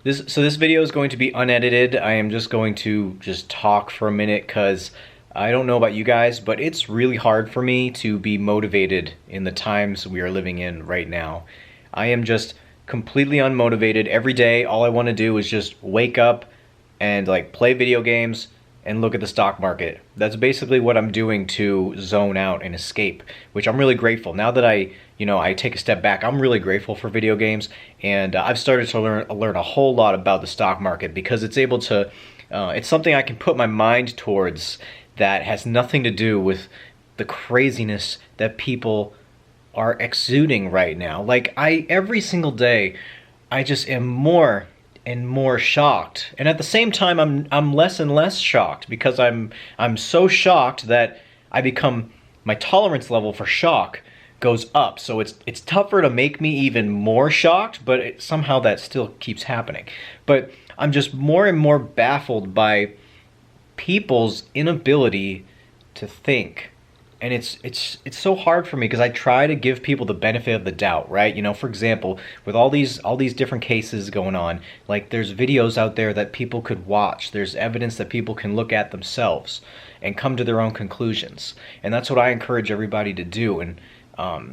This video is going to be unedited. I am just going to just talk for a minute because I don't know about you guys, but it's really hard for me to be motivated in the times we are living in right now. I am just completely unmotivated. Every day, all I want to do is just wake up and like play video games and look at the stock market. That's basically what I'm doing to zone out and escape, which I'm really grateful. Now that I take a step back, I'm really grateful for video games, and I've started to learn a whole lot about the stock market because it's able to, it's something I can put my mind towards that has nothing to do with the craziness that people are exuding right now. Like every single day, I just am more and more shocked, and at the same time I'm less and less shocked because I'm so shocked that my tolerance level for shock goes up. So it's tougher to make me even more shocked, but somehow that still keeps happening. But I'm just more and more baffled by people's inability to think. And it's so hard for me because I try to give people the benefit of the doubt, right? You know, for example, with all these different cases going on, like there's videos out there that people could watch. There's evidence that people can look at themselves and come to their own conclusions. And that's what I encourage everybody to do. And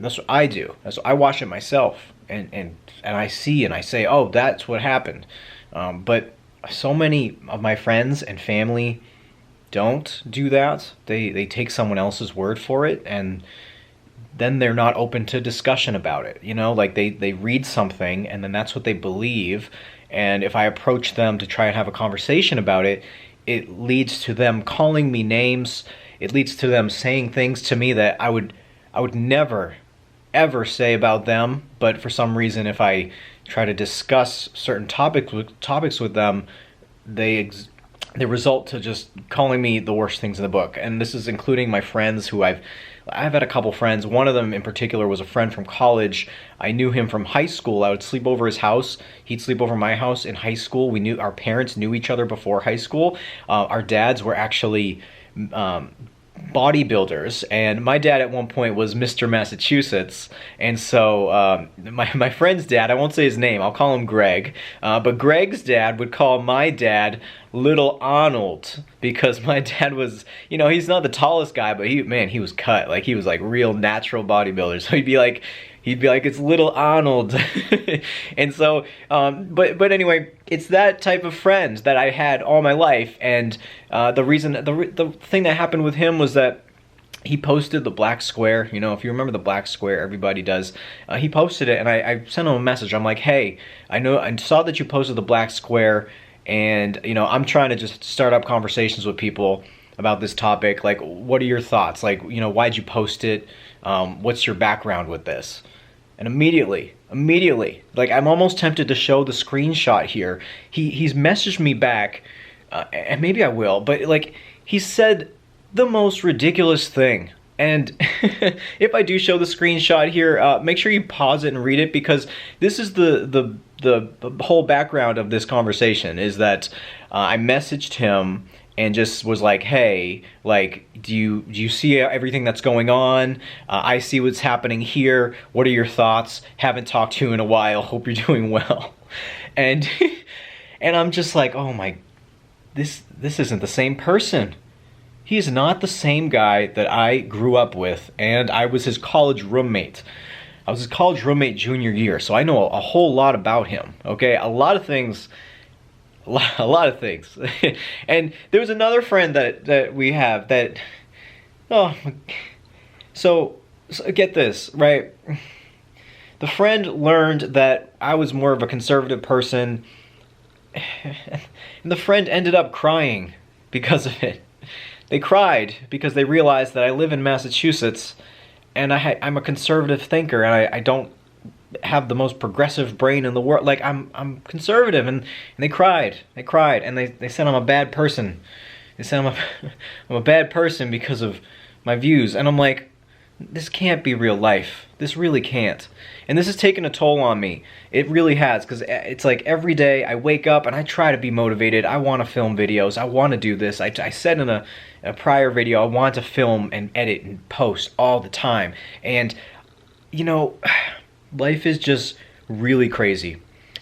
that's what I do. That's what I watch it myself, and I see and I say, oh, that's what happened. But so many of my friends and family don't do that. They take someone else's word for it, and then they're not open to discussion about it. You know, like they read something and then that's what they believe. And if I approach them to try and have a conversation about it, it leads to them calling me names. It leads to them saying things to me that I would never ever say about them. But for some reason, if I try to discuss certain topics with them, they result to just calling me the worst things in the book. And this is including my friends who I've had a couple friends. One of them in particular was a friend from college. I knew him from high school. I would sleep over his house. He'd sleep over my house in high school. Our parents knew each other before high school. Our dads were actually bodybuilders, and my dad at one point was Mr. Massachusetts, and so my friend's dad, I won't say his name, I'll call him Greg, but Greg's dad would call my dad Little Arnold, because my dad was, you know, he's not the tallest guy, but he was cut, like he was like real natural bodybuilder, so he'd be like, it's Little Arnold. And so, but anyway, it's that type of friend that I had all my life. And the thing that happened with him was that he posted the black square. You know, if you remember the black square, everybody does. He posted it, and I sent him a message. I'm like, hey, I saw that you posted the black square, and you know, I'm trying to just start up conversations with people about this topic. Like, what are your thoughts? Like, you know, why'd you post it? What's your background with this? And immediately, like I'm almost tempted to show the screenshot here. He's messaged me back, and maybe I will, but like he said the most ridiculous thing. And if I do show the screenshot here, make sure you pause it and read it, because this is the whole background of this conversation. Is that I messaged him and just was like, hey, like, do you see everything that's going on? I see what's happening here. What are your thoughts? Haven't talked to you in a while. Hope you're doing well. And and I'm just like, oh my, this isn't the same person. He is not the same guy that I grew up with, and I was his college roommate. I was his college roommate junior year, so I know a whole lot about him, okay? A lot of things. And there was another friend that we have that, so get this, right? The friend learned that I was more of a conservative person, and the friend ended up crying because of it. They cried because they realized that I live in Massachusetts, and I'm a conservative thinker, and I don't have the most progressive brain in the world. Like I'm conservative, and they cried, and they said I'm a bad person. They said I'm a bad person because of my views, and I'm like, this can't be real life. This really can't. And this has taken a toll on me. It really has, because it's like every day I wake up and I try to be motivated. I want to film videos. I want to do this. I said in a prior video, I want to film and edit and post all the time. And, you know, life is just really crazy.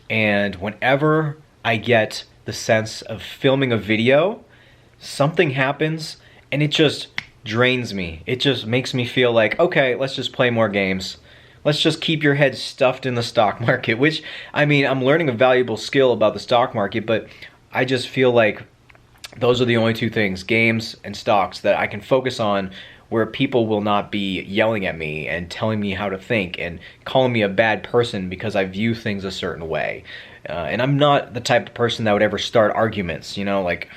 And whenever I get the sense of filming a video, something happens, and it just drains me. It just makes me feel like, okay, let's just play more games. Let's just keep your head stuffed in the stock market, which, I mean, I'm learning a valuable skill about the stock market, but I just feel like those are the only two things, games and stocks, that I can focus on where people will not be yelling at me and telling me how to think and calling me a bad person because I view things a certain way. And I'm not the type of person that would ever start arguments, you know, like,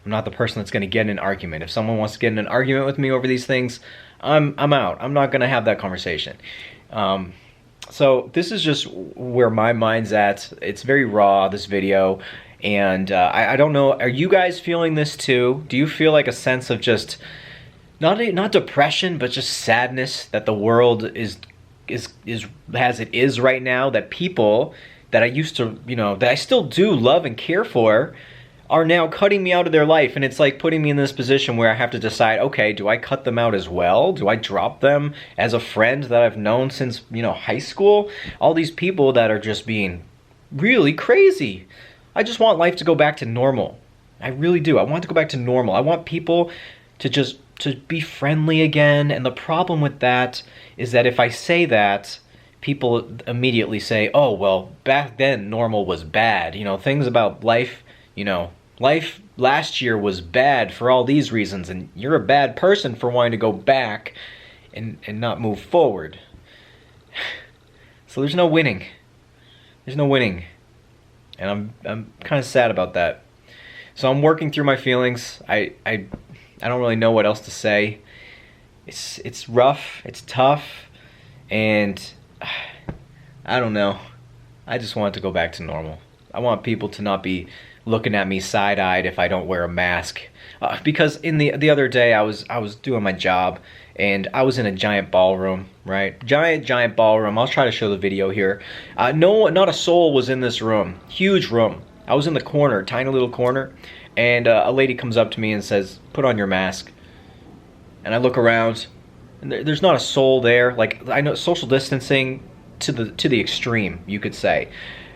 I'm not the person that's going to get in an argument. If someone wants to get in an argument with me over these things, I'm out. I'm not going to have that conversation. So this is just where my mind's at. It's very raw, this video. And I don't know, are you guys feeling this too? Do you feel like a sense of just, not depression, but just sadness that the world is as it is right now? That people that I used to, you know, that I still do love and care for, are now cutting me out of their life, and it's like putting me in this position where I have to decide, okay, do I cut them out as well? Do I drop them as a friend that I've known since, you know, high school? All these people that are just being really crazy. I just want life to go back to normal. I really do. I want to go back to normal. I want people to be friendly again, and the problem with that is that if I say that, people immediately say, oh, well, back then normal was bad. You know, things about life, you know, life last year was bad for all these reasons, and you're a bad person for wanting to go back and not move forward. So there's no winning. There's no winning. And I'm kind of sad about that. So I'm working through my feelings. I don't really know what else to say. It's rough, it's tough, and I don't know. I just want it to go back to normal. I want people to not be looking at me side-eyed if I don't wear a mask. Because in the other day I was doing my job, and I was in a giant ballroom, right? Giant ballroom. I'll try to show the video here. Not a soul was in this room. Huge room. I was in the corner, tiny little corner, and a lady comes up to me and says, "Put on your mask." And I look around, and there's not a soul there. Like, I know social distancing to the extreme, you could say.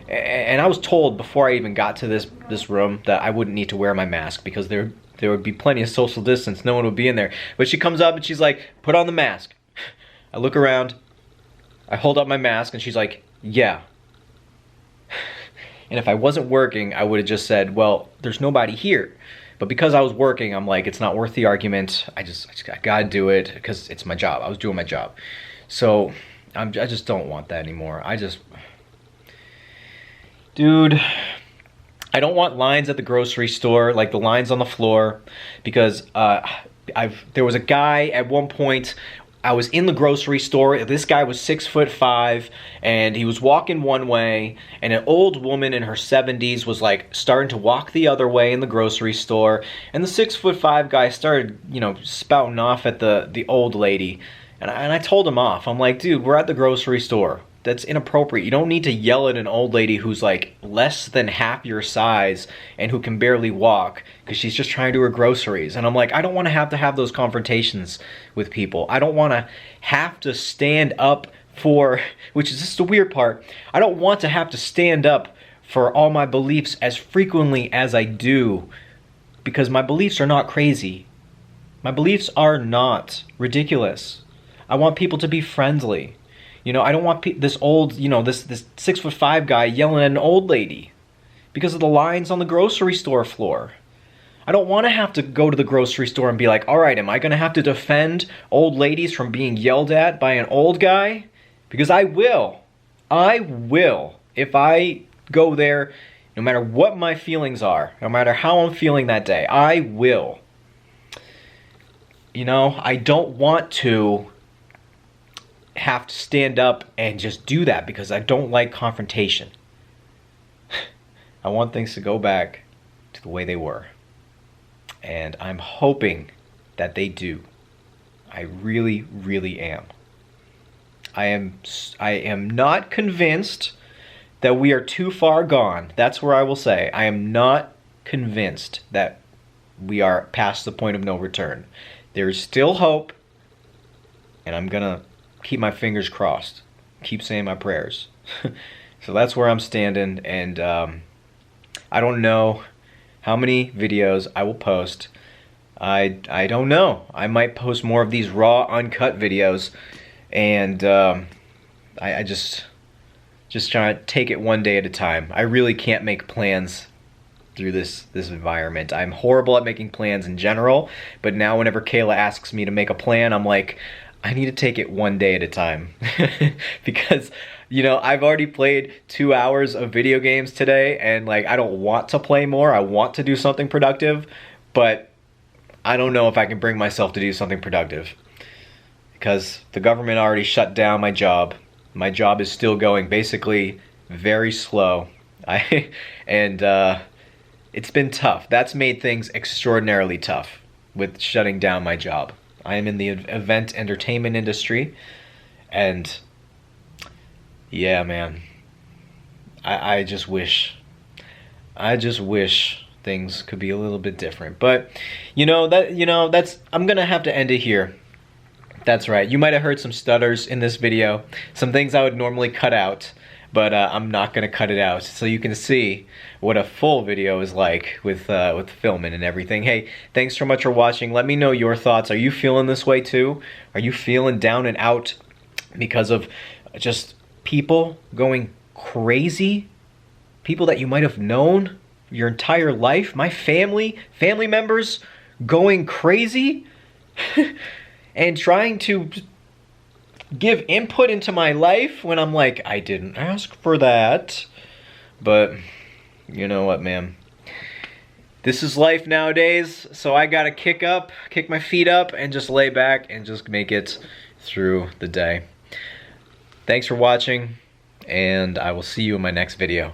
And I was told before I even got to this room that I wouldn't need to wear my mask because there would be plenty of social distance. No one would be in there. But she comes up and she's like, "Put on the mask." I look around, I hold up my mask, and she's like, "Yeah." And if I wasn't working, I would have just said, "Well, there's nobody here." But because I was working, I'm like, it's not worth the argument. I gotta do it because it's my job. I was doing my job. So I just don't want that anymore. Dude, I don't want lines at the grocery store, like the lines on the floor, because there was a guy at one point. I was in the grocery store. This guy was 6'5", and he was walking one way, and an old woman in her 70s was like starting to walk the other way in the grocery store, and the 6'5" guy started, you know, spouting off at the old lady, and I told him off. I'm like, dude, we're at the grocery store. That's inappropriate. You don't need to yell at an old lady who's like less than half your size and who can barely walk because she's just trying to do her groceries. And I'm like, I don't want to have those confrontations with people. I don't want to have to stand up for, which is just the weird part, I don't want to have to stand up for all my beliefs as frequently as I do, because my beliefs are not crazy. My beliefs are not ridiculous. I want people to be friendly. You know, I don't want this old, you know, this 6'5" guy yelling at an old lady because of the lines on the grocery store floor. I don't want to have to go to the grocery store and be like, all right, am I going to have to defend old ladies from being yelled at by an old guy? Because I will. I will. If I go there, no matter what my feelings are, no matter how I'm feeling that day, I will. You know, I don't want to have to stand up and just do that because I don't like confrontation. I want things to go back to the way they were. And I'm hoping that they do. I really, really am. I am not convinced that we are too far gone. That's where I will say. I am not convinced that we are past the point of no return. There is still hope, and I'm going to keep my fingers crossed. Keep saying my prayers. So that's where I'm standing, and I don't know how many videos I will post. I don't know. I might post more of these raw, uncut videos, and I just trying to take it one day at a time. I really can't make plans through this environment. I'm horrible at making plans in general, but now whenever Kayla asks me to make a plan, I'm like, I need to take it one day at a time. Because, you know, I've already played 2 hours of video games today, and like, I don't want to play more. I want to do something productive, but I don't know if I can bring myself to do something productive, because the government already shut down my job. My job is still going basically very slow. It's been tough. That's made things extraordinarily tough with shutting down my job. I am in the event entertainment industry, and yeah, man, I just wish things could be a little bit different. But that's I'm gonna have to end it here. That's right. You might have heard some stutters in this video, some things I would normally cut out, but I'm not gonna cut it out, so you can see what a full video is like with filming and everything. Hey, thanks so much for watching. Let me know your thoughts. Are you feeling this way too? Are you feeling down and out because of just people going crazy? People that you might have known your entire life? My family members going crazy? And trying to give input into my life when I'm like, I didn't ask for that. But you know what, man? This is life nowadays, so I gotta kick my feet up, and just lay back and just make it through the day. Thanks for watching, and I will see you in my next video.